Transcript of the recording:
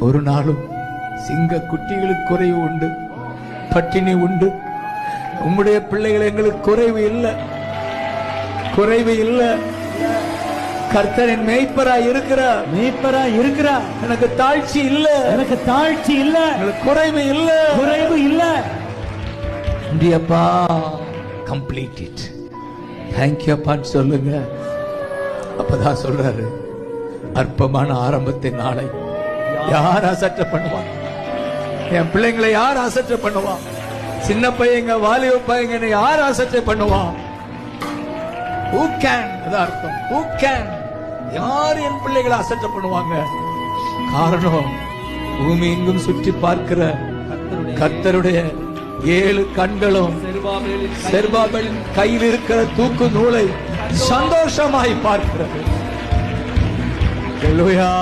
ஒரு நாளும் சிங்க குட்டிகளுக்கு குறைவு உண்டு, பட்டினி உண்டு. உம்முடைய பிள்ளைகள் எங்களுக்கு குறைவு இல்லை, குறைவு இல்லை. கர்த்தரின் மேய்ப்பராய் இருக்கிறார், மேய்ப்பராய் இருக்கிறார். எனக்கு தாழ்ச்சி இல்ல, எனக்கு தாழ்ச்சி இல்ல, எனக்கு குறைவு இல்ல, குறைவு இல்ல. நன்றியப்பா, கம்ப்ளீட் இட், தேங்க்யூ அப்பான்னு சொல்லுங்க. அப்பதான் சொல்றாரு, அற்பமான ஆரம்பத்தின் நாளை யார் அசட்ட பண்ணுவான்? என் பிள்ளைங்களை யார் அசட்ட பண்ணுவான்? சின்ன பையங்க, வாலிப பையங்க யார் அசட்ட பண்ணுவான்? Who can? அதான் அர்த்தம். Who can? யார் என் பிள்ளைகளை அசட்ட பண்ணுவாங்க? காரணம், பூமி எங்கும் சுற்றி பார்க்கிற கர்த்தருடைய 7 கண்களும் செருபாபேலின் கையில் இருக்கிற தூக்கு நூலை சந்தோஷமாய் பார்க்கிறது. அல்லேலூயா.